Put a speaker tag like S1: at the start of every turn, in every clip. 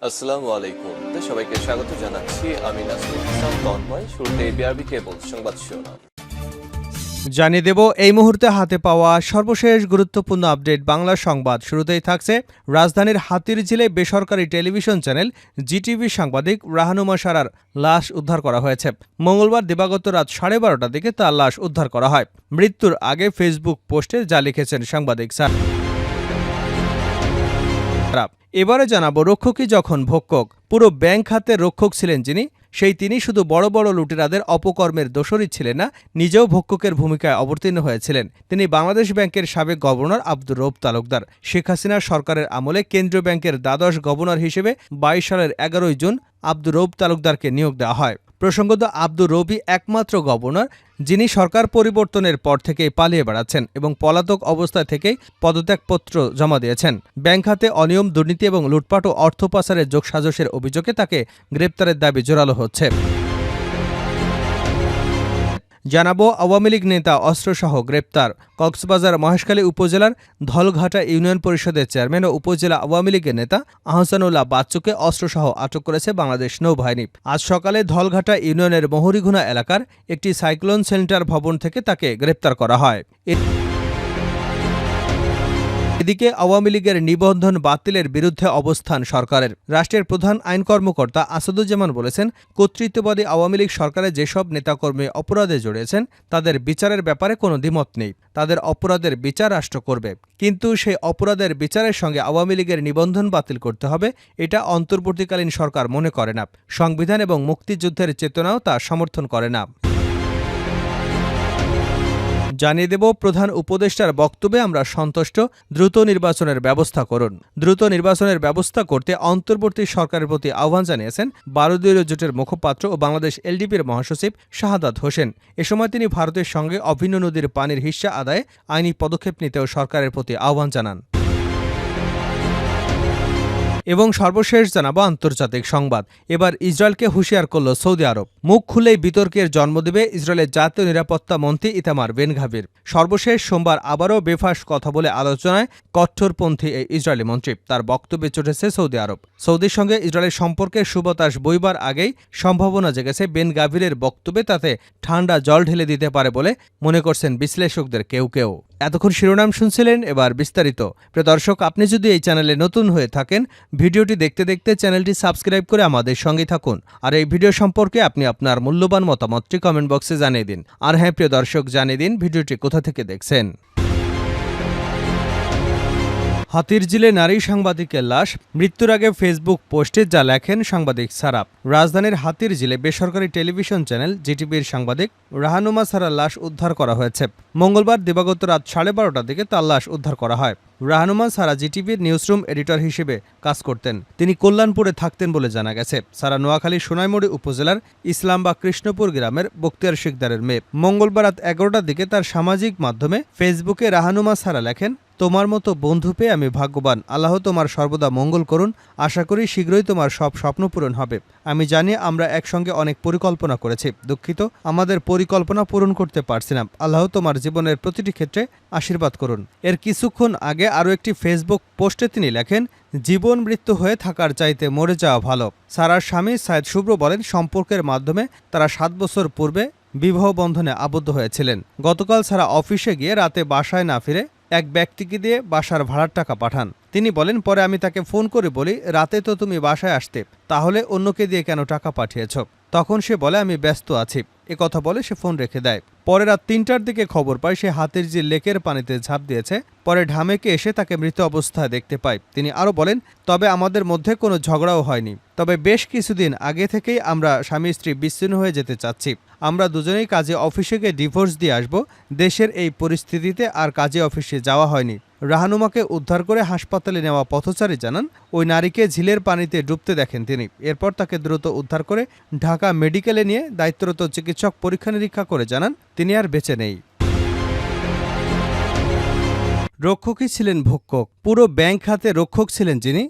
S1: আসসালামু আলাইকুম। সবাইকে স্বাগত জানাচ্ছি। আমি নাসরুল ইসলাম তন্ময়। শুরুতে বিআরবি কেবল সংবাদ শিরোনাম
S2: জানিয়ে দেব এই মুহূর্তে হাতে পাওয়া সর্বশেষ গুরুত্বপূর্ণ আপডেট বাংলা সংবাদ। শুরুতেই থাকছে রাজধানীর হাতিরঝিলে বেসরকারি টেলিভিশন চ্যানেল জিটিভি সাংবাদিক রাহানুমা সারার লাশ উদ্ধার করা হয়েছে। মঙ্গলবার দিবাগত রাত 12:30টার দিকে তার লাশ উদ্ধার করা হয়। মৃত্যুর আগে ফেসবুক পোস্টে যা লিখেছেন সাংবাদিক স্যার। এবারে জানাবো রক্ষকই যখন ভক্ষক। পুরো ব্যাংক খাতের রক্ষক ছিলেন যিনি, তিনি শুধু বড় বড় লুটেরাদের অপকর্মের দোষরই ছিলেন না, নিজেও ভক্ষকের ভূমিকায় অবতীর্ণ হয়েছিলেন। তিনি বাংলাদেশ ব্যাংকের সাবেক গভর্নর আব্দুর রউফ তালুকদার। শেখ হাসিনা সরকারের আমলে কেন্দ্রীয় ব্যাংকের দ্বাদশ গভর্নর হিসেবে 22 সালের 11 জুন আব্দুর রউফ তালুকদারকে নিয়োগ দেওয়া হয়। প্রসঙ্গত, আব্দুর রউফই একমাত্র গভর্নর যিনি সরকার পরিবর্তনের পর থেকেই পালিয়ে বেড়াচ্ছেন এবং পলাতক অবস্থায় থেকেই পদত্যাগপত্র জমা দিয়েছেন। ব্যাংক খাতে অনিয়ম, দুর্নীতি এবং লুটপাট ও অর্থ পাচারের যোগসাজশের অভিযোগে তাকে গ্রেপ্তারের দাবি জোরালো হচ্ছে। জানাবো আওয়ামী লীগ নেতা অস্ত্রসহ গ্রেপ্তার। কক্সবাজার মহেশখালী উপজেলার ধলঘাটা ইউনিয়ন পরিষদের চেয়ারম্যান ও উপজেলা আওয়ামী লীগের নেতা আহসানুল্লাহ বাচ্চুকে অস্ত্রসহ আটক করেছে বাংলাদেশ নৌবাহিনী। আজ সকালে ধলঘাটা ইউনিয়নের মহুরিঘুনা এলাকার একটি সাইক্লোন সেন্টার ভবন থেকে তাকে গ্রেপ্তার করা হয়। এদিকে আওয়ামী লীগের নিবন্ধন বাতিলের বিরুদ্ধে অবস্থান সরকারের। রাষ্ট্রের প্রধান আইন কর্মকর্তা আসাদুজ্জামান বলেছেন, কর্তৃত্ববাদী আওয়ামী লীগ সরকারের যেসব নেতাকর্মী অপরাধে জড়িয়েছেন তাদের বিচারের ব্যাপারে কোনো দ্বিমত নেই। তাদের অপরাধের বিচার রাষ্ট্র করবে, কিন্তু সেই অপরাধের বিচারের সঙ্গে আওয়ামী লীগের নিবন্ধন বাতিল করতে হবে, এটা অন্তর্বর্তীকালীন সরকার মনে করে না। সংবিধান এবং মুক্তিযুদ্ধের চেতনাও তা সমর্থন করে না। জানিয়ে দেব প্রধান উপদেষ্টার বক্তব্যে আমরা সন্তুষ্ট, দ্রুত নির্বাচনের ব্যবস্থা করুন। দ্রুত নির্বাচনের ব্যবস্থা করতে অন্তর্বর্তী সরকারের প্রতি আহ্বান জানিয়েছেন 12 দলীয় জোটের মুখপাত্র ও বাংলাদেশ এলডিপির মহাসচিব শাহাদাত হোসেন। এ সময় তিনি ভারতের সঙ্গে অভিন্ন নদীর পানির হিস্যা আদায়ে আইনি পদক্ষেপ নিতেও সরকারের প্রতি আহ্বান জানান। এবং সর্বশেষ জানাবো আন্তর্জাতিক সংবাদ। এবার ইসরায়েলকে হুঁশিয়ার করল সৌদি আরব। মুখ খুলেই বিতর্কের জন্ম দেবে ইসরায়েলের জাতীয় নিরাপত্তা মন্ত্রী ইতামার বেন গাভির। সর্বশেষ সোমবার আবারও বেফাঁস কথা বলে আলোচনায় কঠোরপন্থী এই ইসরায়েলি মন্ত্রী। তার বক্তব্যে চটেছে সৌদি আরব। সৌদির সঙ্গে ইসরায়েলের সম্পর্কের সুবাতাস বইবার আগেই সম্ভাবনা জেগেছে বেন গাভিরের বক্তব্যে তাতে ঠান্ডা জল ঢেলে দিতে পারে বলে মনে করছেন বিশ্লেষকদের কেউ কেউ। এতক্ষণ শিরোনাম শুনছিলেন, এবার বিস্তারিত। প্রিয় দর্শক, আপনি যদি এই চ্যানেলে নতুন হয়ে থাকেন, ভিডিওটি দেখতে দেখতে চ্যানেলটি সাবস্ক্রাইব করে আমাদের সঙ্গেই থাকুন। আর এই ভিডিও সম্পর্কে আপনি আপনার মূল্যবান মতামতটি কমেন্ট বক্সে জানিয়ে দিন। আর হ্যাঁ প্রিয় দর্শক, জানিয়ে দিন ভিডিওটি কোথা থেকে দেখছেন। হাতিরঝিলে নারী সাংবাদিকের লাশ, মৃত্যুর আগে ফেসবুক পোস্টে যা লেখেন সাংবাদিক সারা। রাজধানীর হাতিরঝিলে বেসরকারি টেলিভিশন চ্যানেল জিটিভির সাংবাদিক রাহানুমা সারার লাশ উদ্ধার করা হয়েছে। মঙ্গলবার দিবাগত রাত 12:30টার দিকে তার লাশ উদ্ধার করা হয়। রাহানুমা সারা জিটিভির নিউজরুম এডিটর হিসেবে কাজ করতেন। তিনি কল্যাণপুরে থাকতেন বলে জানা গেছে। সারা নোয়াখালীর সোনাইমুড়ি উপজেলার ইসলাম বা কৃষ্ণপুর গ্রামের বক্তিয়ার শিকদারের মেয়ে। মঙ্গলবার রাত 11টার দিকে তার সামাজিক মাধ্যমে ফেসবুকে রাহানুমা সারা লেখেন, তোমার মতো বন্ধু পেয়ে আমি ভাগ্যবান। আল্লাহ তোমার সর্বদা মঙ্গল করুন। আশা করি শীঘ্রই তোমার সব স্বপ্ন পূরণ হবে। আমি জানি আমরা একসঙ্গে অনেক পরিকল্পনা করেছি। দুঃখিত, আমাদের পরিকল্পনা পূরণ করতে পারছি না। আল্লাহ তোমার জীবনের প্রতিটি ক্ষেত্রে আশীর্বাদ করুন। এর কিছুক্ষণ আগে আরও একটি ফেসবুক পোস্টে তিনি লেখেন, জীবন মৃত্যু হয়ে থাকার চাইতে মরে যাওয়া ভালো। সারার স্বামী সাইদ শুভ্র বলেন, সম্পর্কের মাধ্যমে তারা 7 বছর পূর্বে বিবাহ বন্ধনে আবদ্ধ হয়েছিলেন। গতকাল সারা অফিসে গিয়ে রাতে বাসায় না ফিরে এক ব্যক্তিকে দিয়ে বাসার ভাড়ার টাকা পাঠান। তিনি বলেন, পরে আমি তাকে ফোন করে বলি, রাতে তো তুমি বাসায় আসতে, তাহলে অন্যকে দিয়ে কেন টাকা পাঠিয়েছ? তখন সে বলে, আমি ব্যস্ত আছি। কথা বলে সে ফোন রেখে দেয়। পরে রাত 3টার দিকে খবর পায় সে হাতিরঝিল লেকের পানিতে ঝাঁপ দিয়েছে। পরে ঢামেকে এসে তাকে মৃত অবস্থায় দেখতে পায়। তিনি আরও বলেন, তবে আমাদের মধ্যে কোনো ঝগড়াও হয়নি। তবে বেশ কিছুদিন আগে থেকেই আমরা স্বামী স্ত্রী বিচ্ছিন্ন হয়ে যেতে চাচ্ছি। আমরা দুজনেই কাজে অফিসে গিয়ে ডিভোর্স দিয়ে আসব। দেশের এই পরিস্থিতিতে আর কাজে অফিসে যাওয়া হয়নি। রাহানুমাকে উদ্ধার করে হাসপাতালে নেওয়া পথচারী জানান, ওই নারীকে ঝিলের পানিতে ডুবতে দেখেন তিনি। এরপর তাকে দ্রুত উদ্ধার করে ঢাকা মেডিকেলে নিয়ে দায়িত্বরত চিকিৎসক পরীক্ষা নিরীক্ষা করে জানান তিনি আর বেঁচে নেই। রক্ষকই ছিলেন ভক্ষক। পুরো ব্যাংক খাতে রক্ষক ছিলেন যিনি,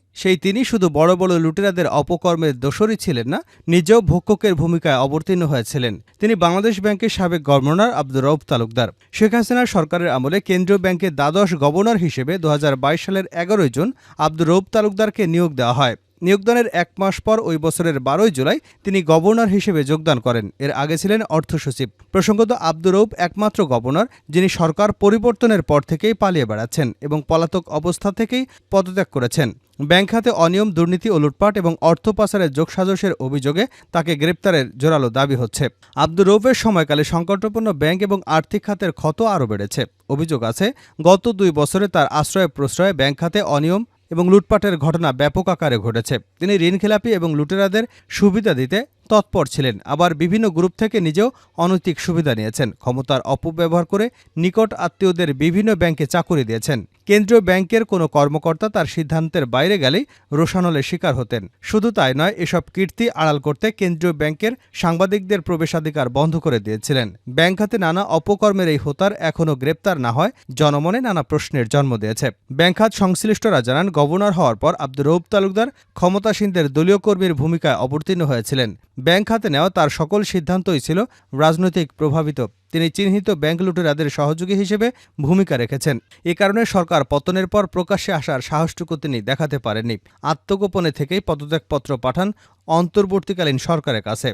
S2: তিনি শুধু বড় বড় লুটেরাদের অপকর্মের দোষরই ছিলেন না, নিজেও ভক্ষকের ভূমিকায় অবতীর্ণ হয়েছিলেন। তিনি বাংলাদেশ ব্যাংকের সাবেক গভর্নর আব্দুর রউফ তালুকদার। শেখ হাসিনা সরকারের আমলে কেন্দ্রীয় ব্যাংকের দ্বাদশ গভর্নর হিসেবে 2022 সালের 11 জুন আব্দুর রউফ তালুকদারকে নিয়োগ দেওয়া হয়। নিয়োগদানের 1 মাস পর ওই বছরের 12 জুলাই তিনি গভর্নর হিসেবে যোগদান করেন। এর আগে ছিলেন অর্থ সচিব। প্রসঙ্গত, আব্দুর রউফ একমাত্র গভর্নর যিনি সরকার পরিবর্তনের পর থেকেই পালিয়ে বেড়াচ্ছেন এবং পলাতক অবস্থা থেকেই পদত্যাগ করেছেন। ব্যাংক খাতে অনিয়ম, দুর্নীতি ও লুটপাট এবং অর্থ পাচারের যোগসাজশের অভিযোগে তাকে গ্রেপ্তারের জোরালো দাবি হচ্ছে। আব্দুর রউফের সময়কালে সংকটপূর্ণ ব্যাংক এবং আর্থিক খাতের ক্ষত আরও বেড়েছে। অভিযোগ আছে, গত 2 বছরে তার আশ্রয় প্রশ্রয়ে ব্যাংক খাতে অনিয়ম এবং লুটপাটের ঘটনা ব্যাপক আকারে ঘটেছে। তিনি ঋণখেলাপি এবং লুটেরাদের সুবিধা দিতে তৎপর ছিলেন, আবার বিভিন্ন গ্রুপ থেকে নিজেও অনৈতিক সুবিধা নিয়েছেন। ক্ষমতার অপব্যবহার করে নিকট আত্মীয়দের বিভিন্ন ব্যাংকে চাকুরি দিয়েছেন। কেন্দ্রীয় ব্যাংকের কোনো কর্মকর্তা তার সিদ্ধান্তের বাইরে গেলেই রোষানলের শিকার হতেন। শুধু তাই নয়, এসব কীর্তি আড়াল করতে কেন্দ্রীয় ব্যাংকের সাংবাদিকদের প্রবেশাধিকার বন্ধ করে দিয়েছিলেন। ব্যাংক খাতে নানা অপকর্মের এই হোতার এখনও গ্রেপ্তার না হয় জনমনে নানা প্রশ্নের জন্ম দিয়েছে। ব্যাংক খাত সংশ্লিষ্টরা জানান, গভর্নর হওয়ার পর আব্দুর রউফ তালুকদার ক্ষমতাসীনদের দলীয় কর্মীর ভূমিকায় অবতীর্ণ হয়েছিলেন। ব্যাংক খাতে নেওয়া তার সকল সিদ্ধান্তই ছিল রাজনৈতিক প্রভাবিত। তিনি চিহ্নিত ব্যাংক লুটেরাদের সহযোগী হিসেবে ভূমিকা রেখেছেন। এ কারণে সরকার পতনের পর প্রকাশ্যে আসার সাহসটুকু তিনি দেখাতে পারেননি। আত্মগোপনে থেকেই পদত্যাগপত্র পাঠান অন্তর্বর্তীকালীন সরকারের কাছে।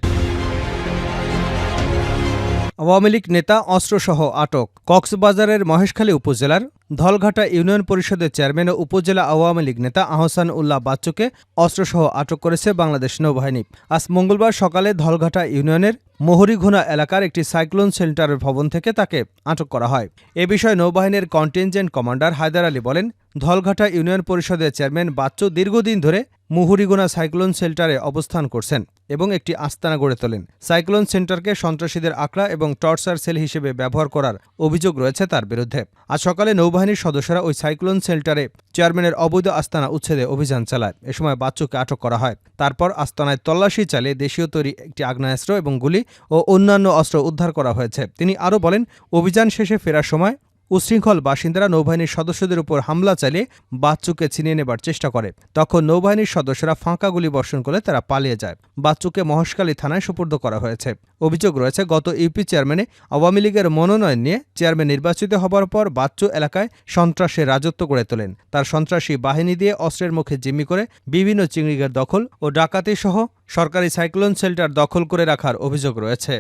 S2: আওয়ামী লীগ নেতা অস্ত্রসহ আটক। কক্সবাজারের মহেশখালী উপজেলার ধলঘাটা ইউনিয়ন পরিষদের চেয়ারম্যান ও উপজেলা আওয়ামী লীগ নেতা আহসান উল্লাহ বাচ্চুকে অস্ত্রসহ আটক করেছে বাংলাদেশ নৌবাহিনী। আজ মঙ্গলবার সকালে ধলঘাটা ইউনিয়নের মোহরিঘোনা এলাকার একটি সাইক্লোন শেল্টারের ভবন থেকে তাকে আটক করা হয়। এ বিষয়ে নৌবাহিনীর কন্টিনজেন্ট কমান্ডার হায়দার আলী বলেন, ধলঘাটা ইউনিয়ন পরিষদের চেয়ারম্যান বাচ্চু দীর্ঘদিন ধরে মুহুরিগোনা সাইক্লোন শেল্টারে অবস্থান করছেন এবং একটি আস্তানা গড়ে তোলেন। সাইক্লোন সেন্টারকে সন্ত্রাসীদের আখড়া এবং টর্চার সেল হিসেবে ব্যবহার করার অভিযোগ রয়েছে তার বিরুদ্ধে। আজ সকালে নৌবাহিনীর সদস্যরা ওই সাইক্লোন শেল্টারে চেয়ারম্যানের অবৈধ আস্তানা উচ্ছেদে অভিযান চালায়। এ সময় বাচ্চুকে আটক করা হয়। তারপর আস্তানায় তল্লাশি চালিয়ে দেশীয় তৈরি একটি আগ্নেয়াস্ত্র এবং গুলি ও অন্যান্য অস্ত্র উদ্ধার করা হয়েছে। তিনি আরও বলেন, অভিযান শেষে ফেরার সময় উশৃঙ্খল বাসিন্দারা নৌবাহিনীর সদস্যদের উপর হামলা চালিয়ে বাচ্চুকে ছিনিয়ে নেবার চেষ্টা করে। তখন নৌবাহিনীর সদস্যরা ফাঁকা গুলি বর্ষণ করলে তারা পালিয়ে যায়। বাচ্চুকে মহেশখালী থানায় সোপর্দ করা হয়েছে। অভিযোগ রয়েছে, গত ইউপি চেয়ারম্যানে আওয়ামী লীগের মনোনয়ন নিয়ে চেয়ারম্যান নির্বাচিত হবার পর বাচ্চু এলাকায় সন্ত্রাসের রাজত্ব গড়ে তোলেন। তার সন্ত্রাসী বাহিনী দিয়ে অস্ত্রের মুখে জিম্মি করে বিভিন্ন চিংড়িঘাট দখল ও ডাকাতি সহ সরকারি সাইক্লোন শেল্টার দখল করে রাখার অভিযোগ রয়েছে।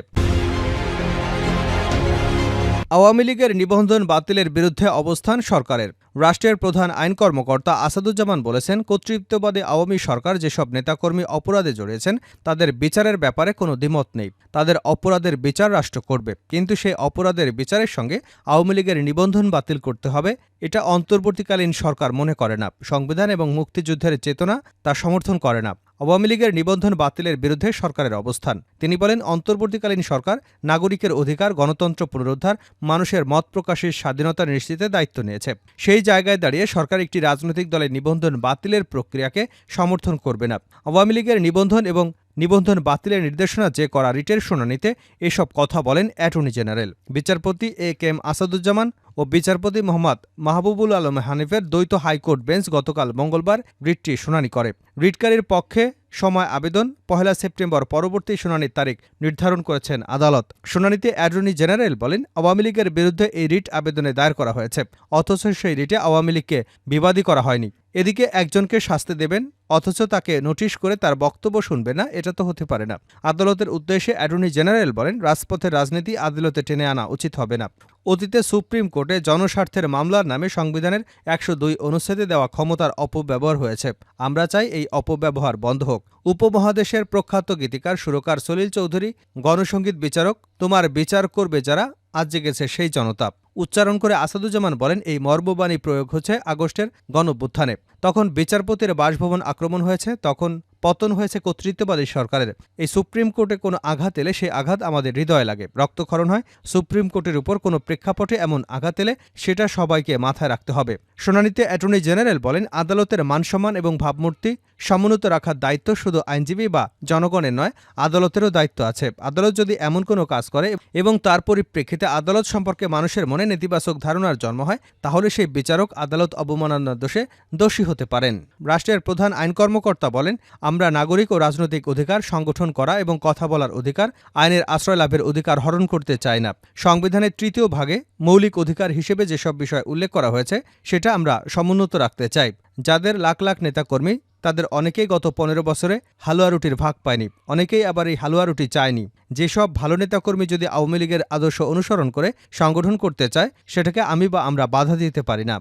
S2: আওয়ামী লীগের নিবন্ধন বাতিলের বিরুদ্ধে অবস্থান সরকারের। রাষ্ট্রের প্রধান আইন কর্মকর্তা আসাদুজ্জামান বলেছেন, কর্তৃত্ববাদী আওয়ামী সরকার যেসব নেতাকর্মী অপরাধে জড়িয়েছেন তাদের বিচারের ব্যাপারে কোনো দ্বিমত নেই। তাদের অপরাধের বিচার রাষ্ট্র করবে, কিন্তু সেই অপরাধের বিচারের সঙ্গে আওয়ামী লীগের নিবন্ধন বাতিল করতে হবে এটা অন্তর্বর্তীকালীন সরকার মনে করে না। সংবিধান এবং মুক্তিযুদ্ধের চেতনা তা সমর্থন করে না। আওয়ামী লীগের নিবন্ধন বাতিলের বিরুদ্ধে সরকারের অবস্থান। তিনি বলেন, অন্তর্বর্তীকালীন সরকার নাগরিকের অধিকার, গণতন্ত্র পুনরুদ্ধার, মানুষের মত প্রকাশের স্বাধীনতা নিশ্চিতের দায়িত্ব নিয়েছে। সেই জায়গায় দাঁড়িয়ে সরকার একটি রাজনৈতিক দলের নিবন্ধন বাতিলের প্রক্রিয়াকে সমর্থন করবে না। আওয়ামী লীগের নিবন্ধন এবং নিবন্ধন বাতিলের নির্দেশনা যে করা রিটের শুনানিতে এসব কথা বলেন অ্যাটর্নি জেনারেল। বিচারপতি এ কে এম আসাদুজ্জামান ও বিচারপতি মোহাম্মদ মাহবুবুল আলম হানিফের দ্বৈত হাইকোর্ট বেঞ্চ গতকাল মঙ্গলবার রিটটি শুনানি করে। রিটকারীর পক্ষে সময় আবেদন 1 সেপ্টেম্বর, পরবর্তী শুনানির তারিখ নির্ধারণ করেছেন আদালত। শুনানিতে অ্যাটর্নি জেনারেল বলেন, আওয়ামী লীগের বিরুদ্ধে এই রিট আবেদনে দায়ের করা হয়েছে, অথচ সেই রিটে আওয়ামী লীগকে বিবাদী করা হয়নি। এদিকে একজনকে শাস্তি দেবেন অথচ তাকে নোটিশ করে তার বক্তব্য শুনবে না, এটা তো হতে পারে না। আদালতের উদ্দেশ্যে অ্যাটর্নি জেনারেল বলেন, রাজপথের রাজনীতি আদালতে টেনে আনা উচিত হবে না। অতীতে সুপ্রিম কোর্টে জনস্বার্থের মামলার নামে সংবিধানের 102 অনুচ্ছেদে দেওয়া ক্ষমতার অপব্যবহার হয়েছে। আমরা চাই এই অপব্যবহার বন্ধ হোক। উপমহাদেশের প্রখ্যাত গীতিকার সুরকার সলিল চৌধুরী গণসংগীত বিচারক, তোমার বিচার করবে যারা, আজ জেগেছে সেই জনতা উচ্চারণ করে আসাদুজ্জামান বলেন, এই মর্মবাণী প্রয়োগ হচ্ছে আগস্টের গণঅভ্যুত্থানে। তখন বিচারপতির বাসভবন আক্রমণ হয়েছে, তখন পতন হয়েছে কর্তৃত্ববাদী সরকারের। এই সুপ্রিম কোর্টে কোনো আঘাত এলে সেই আঘাত আমাদের হৃদয়ে লাগে, রক্তক্ষরণ হয়। সুপ্রিম কোর্টের উপর কোনো প্রেক্ষাপটে এমন আঘাত এলে সেটা সবাইকে মাথায় রাখতে হবে। শুনানিতে অ্যাটর্নি জেনারেল বলেন, আদালতের মানসম্মান এবং ভাবমূর্তি সমুন্নত রাখার দায়িত্ব শুধু আইনজীবী বা জনগণের নয়, আদালতেরও দায়িত্ব আছে। আদালত যদি এমন কোনো কাজ করে এবং তার পরিপ্রেক্ষিতে আদালত সম্পর্কে মানুষের মনে নেতিবাচক ধারণার জন্ম হয়, তাহলে সেই বিচারক আদালত অবমাননার দোষে দোষী হতে পারেন। রাষ্ট্রের প্রধান আইন কর্মকর্তা বলেন, আমরা নাগরিক ও রাজনৈতিক অধিকার, সংগঠন করা এবং কথা বলার অধিকার, আইনের আশ্রয় লাভের অধিকার হরণ করতে চাই না। সংবিধানের 3য় ভাগে মৌলিক অধিকার হিসেবে যেসব বিষয় উল্লেখ করা হয়েছে সেটা আমরা সমুন্নত রাখতে চাই। যাদের লাখ লাখ নেতাকর্মী তাদের অনেকেই গত 15 বছরে হালুয়া রুটির ভাগ পায়নি, অনেকেই আবার এই হালুয়া রুটি চায়নি। যেসব ভালো নেতাকর্মী যদি আওয়ামী লীগের আদর্শ অনুসরণ করে সংগঠন করতে চায়, সেটাকে আমি বা আমরা বাধা দিতে পারি না।